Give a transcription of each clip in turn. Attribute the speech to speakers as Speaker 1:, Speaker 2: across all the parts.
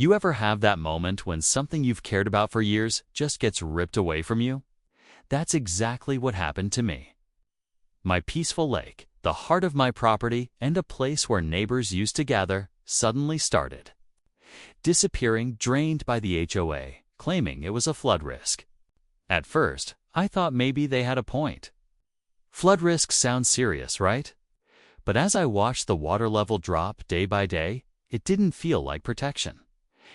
Speaker 1: You ever have that moment when something you've cared about for years just gets ripped away from you? That's exactly what happened to me. My peaceful lake, the heart of my property and a place where neighbors used to gather, suddenly started disappearing, drained by the HOA, claiming it was a flood risk. At first, I thought maybe they had a point. Flood risk sounds serious, right? But as I watched the water level drop day by day, it didn't feel like protection.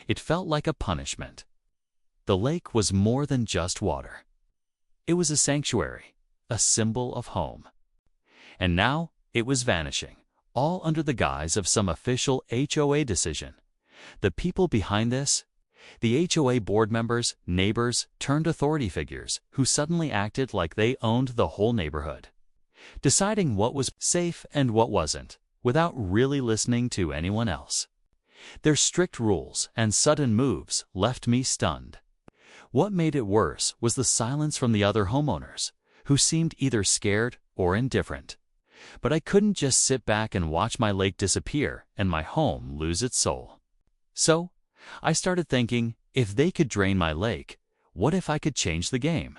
Speaker 1: It felt like a punishment. The lake was more than just water. It was a sanctuary, a symbol of home. And now it was vanishing, all under the guise of some official HOA decision. The people behind this? The HOA board members, neighbors, turned authority figures who suddenly acted like they owned the whole neighborhood, deciding what was safe and what wasn't, without really listening to anyone else. Their strict rules and sudden moves left me stunned. What made it worse was the silence from the other homeowners, who seemed either scared or indifferent. But I couldn't just sit back and watch my lake disappear and my home lose its soul. So, I started thinking, if they could drain my lake, what if I could change the game?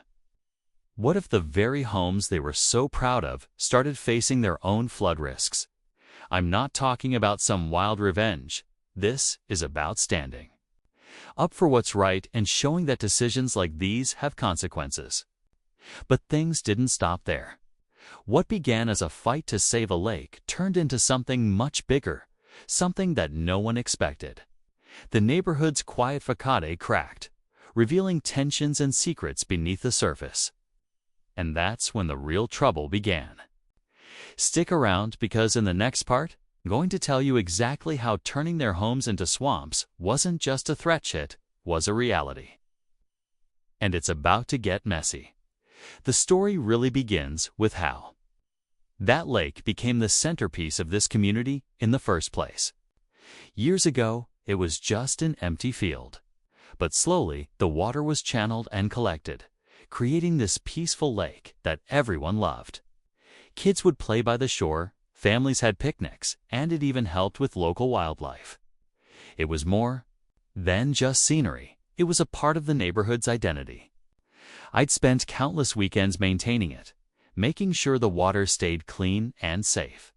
Speaker 1: What if the very homes they were so proud of started facing their own flood risks? I'm not talking about some wild revenge. This is about standing up for what's right and showing that decisions like these have consequences. But things didn't stop there. What began as a fight to save a lake turned into something much bigger, something that no one expected. The neighborhood's quiet facade cracked, revealing tensions and secrets beneath the surface. And that's when the real trouble began. Stick around because in the next part, I'm going to tell you exactly how turning their homes into swamps wasn't just a threat, it was a reality. And it's about to get messy. The story really begins with how that lake became the centerpiece of this community in the first place. Years ago, it was just an empty field. But slowly, the water was channeled and collected, creating this peaceful lake that everyone loved. Kids would play by the shore, families had picnics, and it even helped with local wildlife. It was more than just scenery. It was a part of the neighborhood's identity. I'd spent countless weekends maintaining it, making sure the water stayed clean and safe.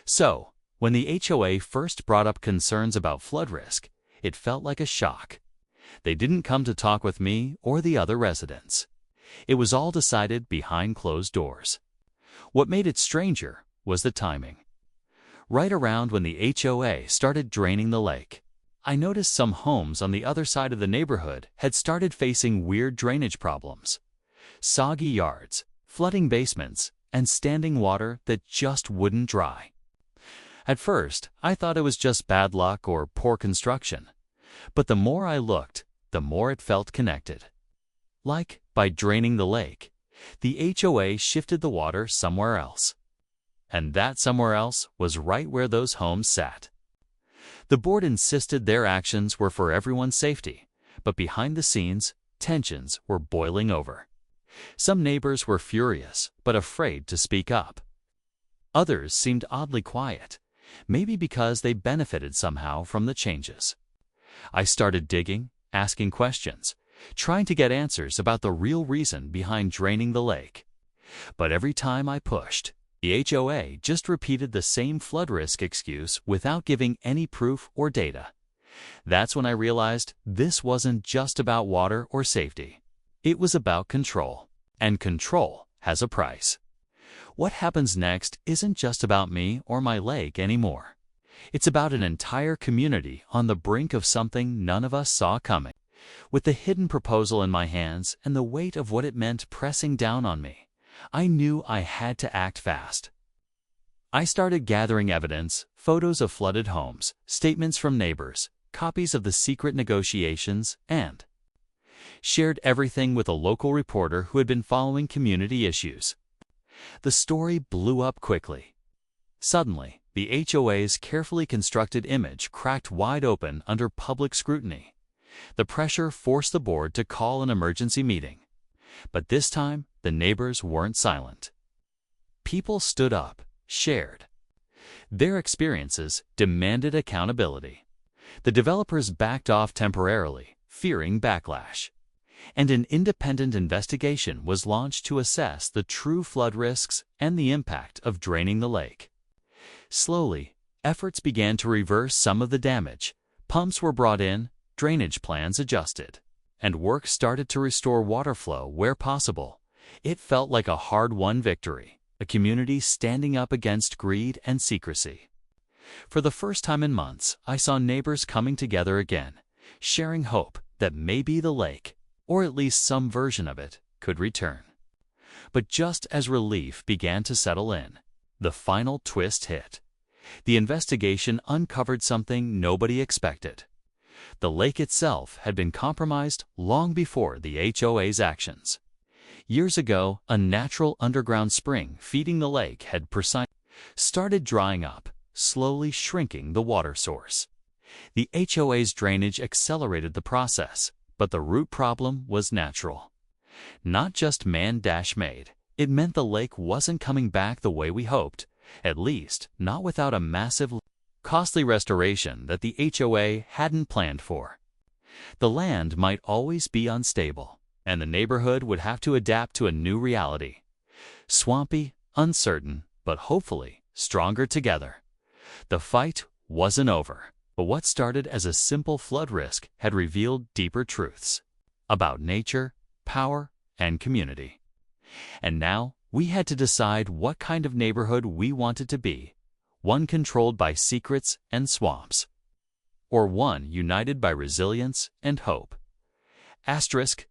Speaker 1: So, when the HOA first brought up concerns about flood risk, it felt like a shock. They didn't come to talk with me or the other residents. It was all decided behind closed doors. What made it stranger was the timing. Right around when the HOA started draining the lake, I noticed some homes on the other side of the neighborhood had started facing weird drainage problems. Soggy yards, flooding basements, and standing water that just wouldn't dry. At first, I thought it was just bad luck or poor construction. But the more I looked, the more it felt connected. Like, by draining the lake, the HOA shifted the water somewhere else. And that somewhere else was right where those homes sat. The board insisted their actions were for everyone's safety, but behind the scenes, tensions were boiling over. Some neighbors were furious, but afraid to speak up. Others seemed oddly quiet, maybe because they benefited somehow from the changes. I started digging, asking questions, trying to get answers about the real reason behind draining the lake. But every time I pushed, the HOA just repeated the same flood risk excuse without giving any proof or data. That's when I realized this wasn't just about water or safety. It was about control. And control has a price. What happens next isn't just about me or my lake anymore. It's about an entire community on the brink of something none of us saw coming. With the hidden proposal in my hands and the weight of what it meant pressing down on me, I knew I had to act fast. I started gathering evidence, photos of flooded homes, statements from neighbors, copies of the secret negotiations, and shared everything with a local reporter who had been following community issues. The story blew up quickly. Suddenly, the HOA's carefully constructed image cracked wide open under public scrutiny. The pressure forced the board to call an emergency meeting. But this time, the neighbors weren't silent. People stood up, shared. Their experiences demanded accountability. The developers backed off temporarily, fearing backlash. And an independent investigation was launched to assess the true flood risks and the impact of draining the lake. Slowly, efforts began to reverse some of the damage. Pumps were brought in, drainage plans adjusted, and work started to restore water flow where possible. It felt like a hard-won victory, a community standing up against greed and secrecy. For the first time in months, I saw neighbors coming together again, sharing hope that maybe the lake, or at least some version of it, could return. But just as relief began to settle in, the final twist hit. The investigation uncovered something nobody expected. The lake itself had been compromised long before the HOA's actions. Years ago, a natural underground spring feeding the lake had started drying up, slowly shrinking the water source. The HOA's drainage accelerated the process, but the root problem was natural. Not just man-made. It meant the lake wasn't coming back the way we hoped, at least not without a massive, costly restoration that the HOA hadn't planned for. The land might always be unstable, and the neighborhood would have to adapt to a new reality. Swampy, uncertain, but hopefully stronger together. The fight wasn't over, but what started as a simple flood risk had revealed deeper truths about nature, power, and community. And now we had to decide what kind of neighborhood we wanted to be, one controlled by secrets and swamps, or one united by resilience and hope. Asterisk,